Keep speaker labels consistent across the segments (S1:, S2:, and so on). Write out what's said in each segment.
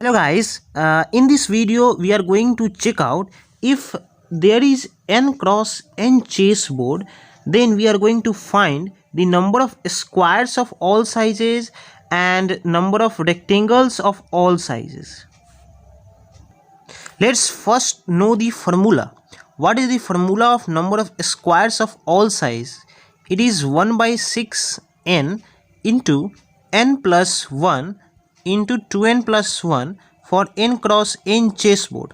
S1: Hello guys, in this video we are going to check out if there is n cross n chessboard, then we are going to find the number of squares of all sizes and number of rectangles of all sizes. Let's first know the formula. What is the formula of number of squares of all size? It is 1 by 6n into n plus 1 into 2n plus 1 for n cross n chessboard.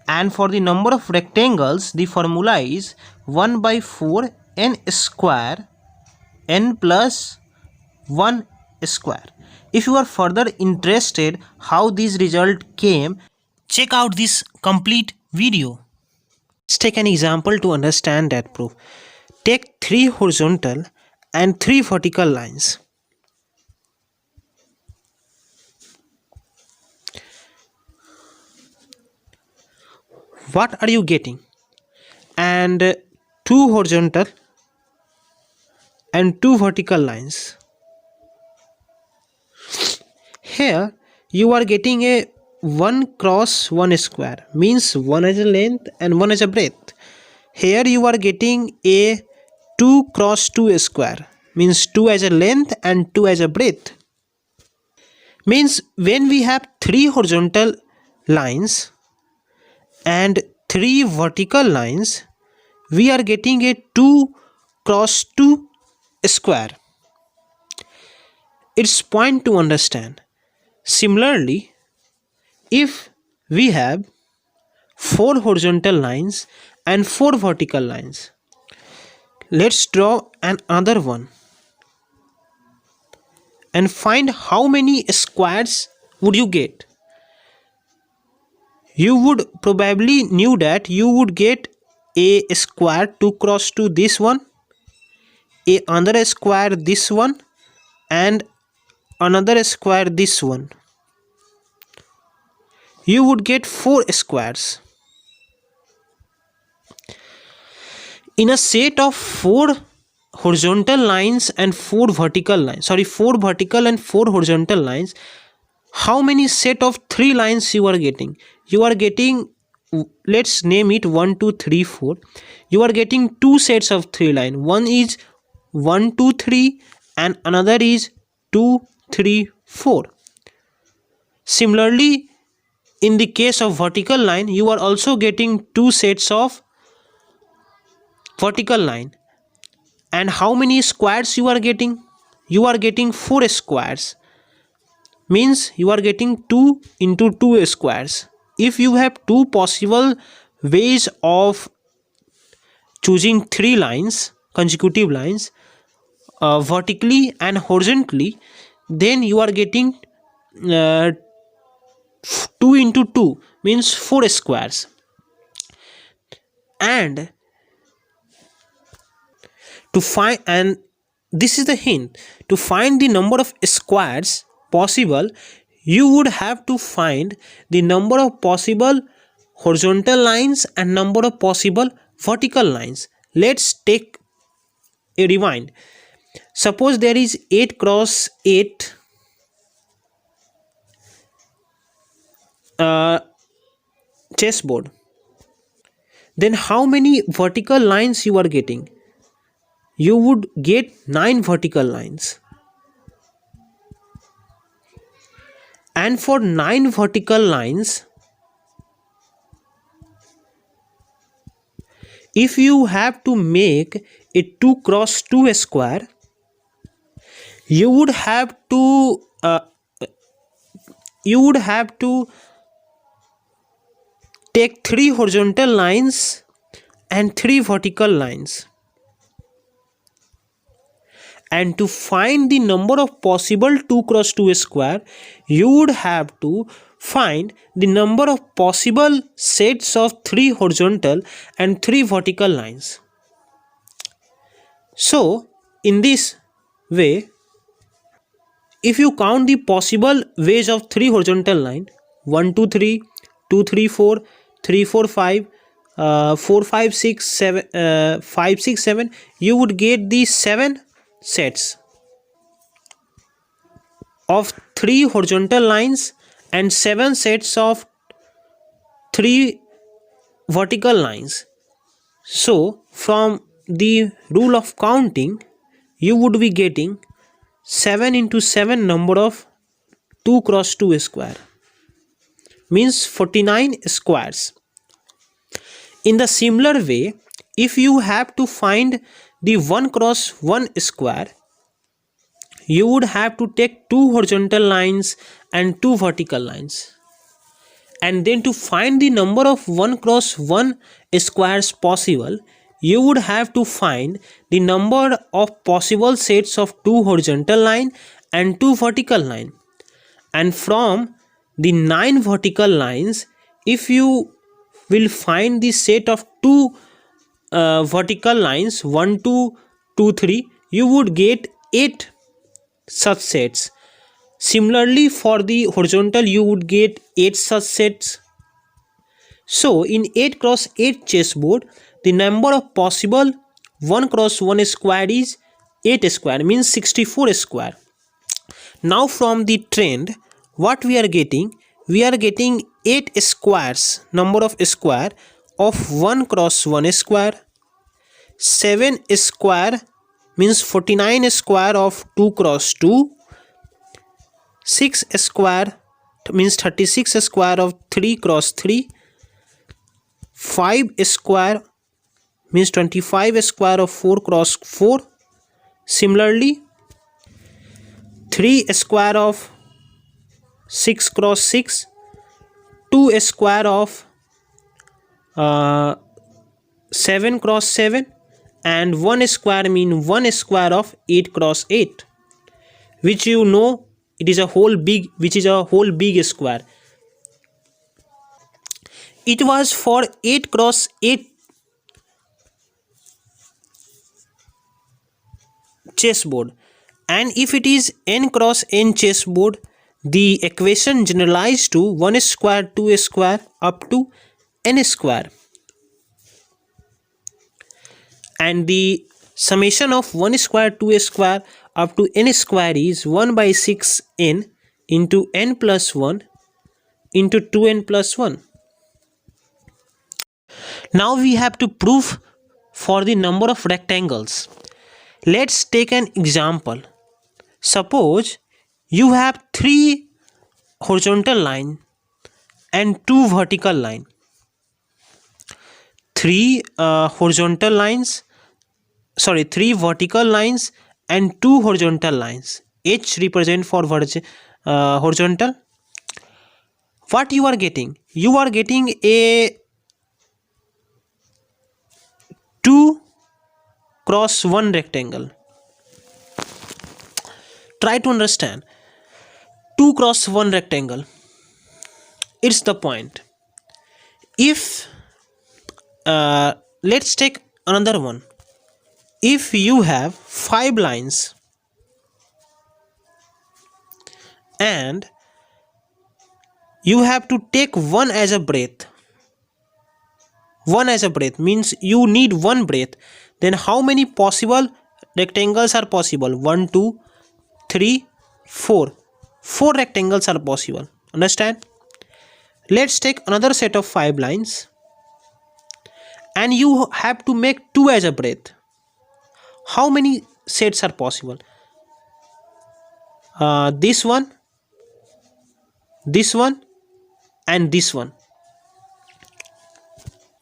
S1: And for the number of rectangles, the formula is 1 by 4 n square n plus 1 square. If you are further interested how this result came, check out this complete video. Let's take an example to understand that proof. Take 3 horizontal and 3 vertical lines. What are you getting? And 2 horizontal and 2 vertical lines. Here you are getting a 1 cross 1 square, means one as a length and one as a breadth. Here you are getting a 2 cross 2 square, means 2 as a length and 2 as a breadth. Means when we have 3 horizontal lines and 3 vertical lines, we are getting a 2 cross 2 square. It's point to understand. Similarly, if we have 4 horizontal lines and 4 vertical lines, let's draw another one and find how many squares would you get. You would probably knew that you would get a square 2 cross 2 this one, a another square this one, and another square this one. You would get 4 squares. In a set of 4 horizontal lines and 4 vertical lines, 4 vertical and 4 horizontal lines, how many set of 3 lines you are getting? You are getting, let's name it 1 2 3 4. You are getting 2 sets of 3 line. One is 1 2 3 and another is 2 3 4. Similarly, in the case of vertical line, you are also getting 2 sets of vertical line. And how many squares you are getting? You are getting 4 squares, means you are getting 2 into 2 squares. If you have 2 possible ways of choosing 3 lines, consecutive lines, vertically and horizontally, then you are getting 2 into 2, means 4 squares. And to find, and this is the hint, to find the number of squares possible, you would have to find the number of possible horizontal lines and number of possible vertical lines. Let's take a rewind. Suppose there is 8 cross 8 chessboard. Then how many vertical lines you are getting? You would get 9 vertical lines. And for 9 vertical lines, if you have to make a 2 cross 2 square, you would have to take 3 horizontal lines and 3 vertical lines. And to find the number of possible 2 cross 2 square, you would have to find the number of possible sets of 3 horizontal and 3 vertical lines. So in this way, if you count the possible ways of 3 horizontal line, 1 2 3 2 3 4 3 4 5 4 5 6 7 5 6 7, you would get the 7 sets of 3 horizontal lines and 7 sets of 3 vertical lines. So from the rule of counting, you would be getting 7 into 7 number of 2 cross 2 square, means 49 squares. In the similar way, if you have to find the 1 cross 1 square, you would have to take 2 horizontal lines and 2 vertical lines. And then to find the number of 1 cross 1 squares possible, you would have to find the number of possible sets of 2 horizontal line and 2 vertical line. And from the 9 vertical lines, if you will find the set of 2 vertical lines 1 2 2 3, you would get 8 such sets. Similarly, for the horizontal, you would get 8 such sets. So in 8 cross 8 chessboard, the number of possible 1 cross 1 square is 8 square, means 64 square. Now from the trend, what we are getting? We are getting 8 squares, number of square of 1 cross 1 square. 7 square means 49 square of 2 cross 2. 6 square means 36 square of 3 cross 3. 5 square means 25 square of 4 cross 4. Similarly, 3 square of 6 cross 6. 2 square of 7 cross 7, and 1 square mean 1 square of 8 cross 8, which you know it is a whole big, square. It was for 8 cross 8 chessboard, and if it is n cross n chessboard, the equation generalized to 1 square 2 square up to n square, and the summation of 1 square 2 square up to n square is 1 by 6 n into n plus 1 into 2n plus 1. Now we have to prove for the number of rectangles. Let's take an example. Suppose you have 3 horizontal line and 2 vertical line. 3 vertical lines and 2 horizontal lines. H represent for horizontal. What you are getting? You are getting a 2 cross 1 rectangle. Try to understand. 2 cross 1 rectangle. It's the point. If let's take another one. If you have 5 lines and you have to take one as a breadth, means you need one breadth, then how many possible rectangles are possible? 1 2 3 4. 4 rectangles are possible. Understand? Let's take another set of 5 lines and you have to make 2 as a breadth. How many sets are possible? This one, and this one.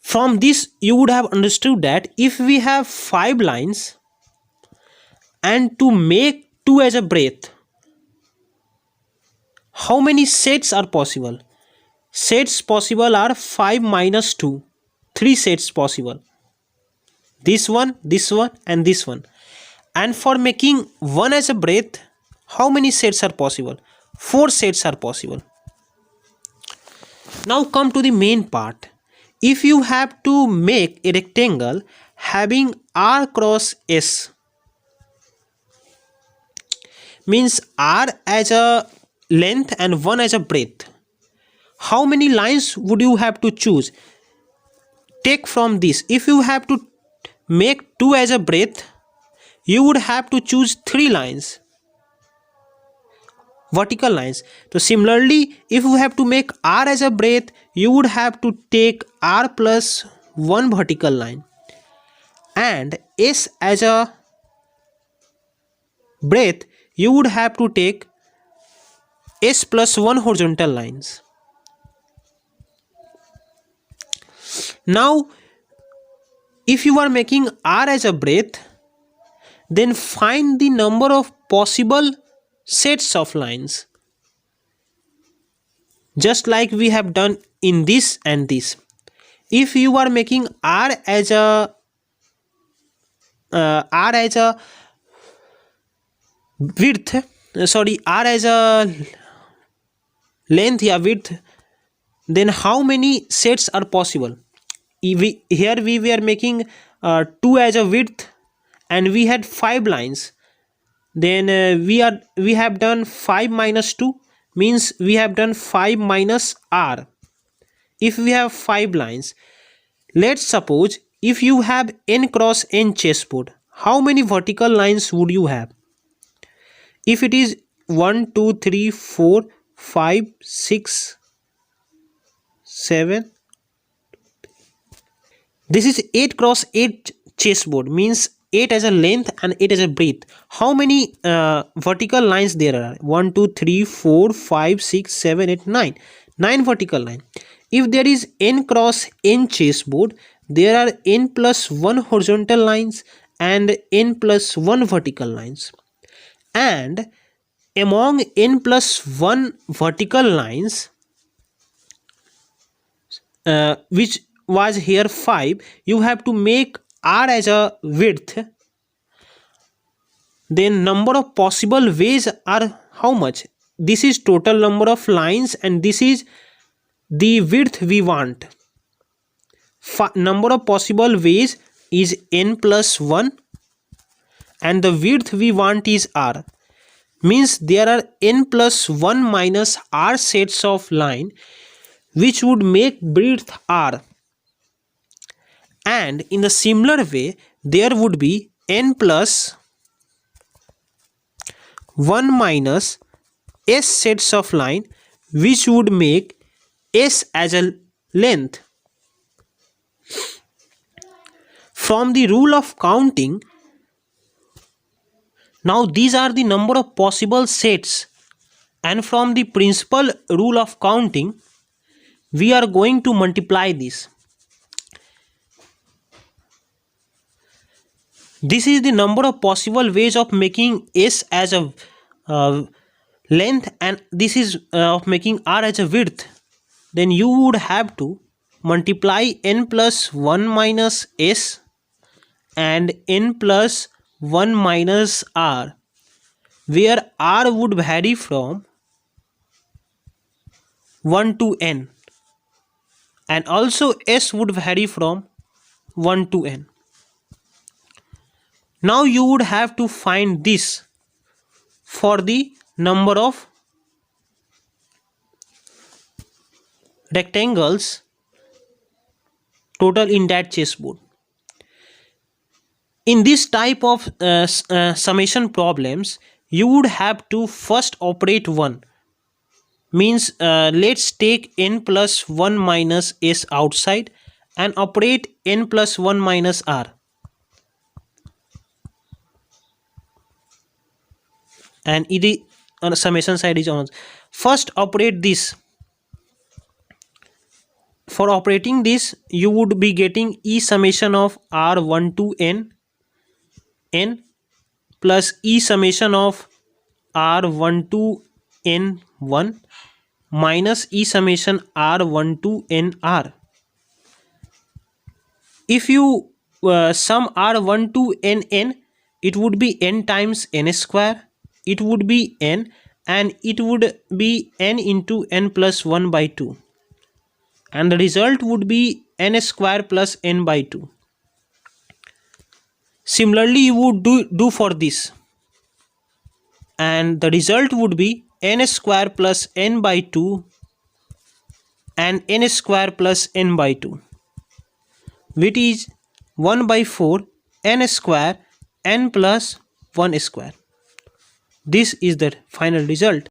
S1: From this you would have understood that if we have 5 lines and to make 2 as a breadth, how many sets are possible? Sets possible are 5 minus 2. 3 sets possible. This one, and this one. And for making 1 as a breadth, how many sets are possible? 4 sets are possible. Now come to the main part. If you have to make a rectangle having R cross S, means R as a length and 1 as a breadth, how many lines would you have to choose? Take from this. If you have to make 2 as a breadth, you would have to choose 3 lines. vertical lines. So similarly, if you have to make r as a breadth, you would have to take r plus one vertical line, and s as a breadth you would have to take s plus one horizontal lines. Now if you are making r as a breadth, then find the number of possible sets of lines, just like we have done in this and this. If you are making r as a width, r as a length, width, then how many sets are possible? Here we were making 2 as a width and we had 5 lines. Then we have done 5 minus 2, means we have done 5 minus r. If we have 5 lines, let's suppose if you have n cross n chessboard, how many vertical lines would you have? If it is 1 2 3 4 5 6 7, this is 8 cross 8 chessboard, means 8 as a length and 8 as a breadth. How many vertical lines there are? 1 2 3 4 5 6 7 8 9. 9 vertical line. If there is n cross n chessboard, there are n plus 1 horizontal lines and n plus 1 vertical lines. And among n plus 1 vertical lines, which was here 5, you have to make r as a width. Then number of possible ways are how much? This is total number of lines and this is the width we want. Number of possible ways is n plus 1 and the width we want is r. Means there are n plus 1 minus r sets of line which would make breadth r. And in the similar way, there would be n plus 1 minus s sets of line which would make s as a length. From the rule of counting, now these are the number of possible sets, and from the principal rule of counting, we are going to multiply this. This is the number of possible ways of making s as a length and this is of making r as a width. Then you would have to multiply n plus 1 minus s and n plus 1 minus r, where r would vary from 1 to n and also s would vary from 1 to n. Now you would have to find this for the number of rectangles total in that chessboard. In this type of summation problems, you would have to first operate 1. Means let's take n plus 1 minus s outside and operate n plus 1 minus r. And it is on the summation side is on. First operate this. For operating this, you would be getting e summation of r1 to n plus e summation of r1 to n1 minus e summation r1 to nr. If you sum r1 to n, it would be n times n square. It would be n and it would be n into n plus 1 by 2. And the result would be n square plus n by 2. Similarly, you would do for this. And the result would be n square plus n by 2 and n square plus n by 2, which is 1 by 4 n square n plus 1 square. This is the final result.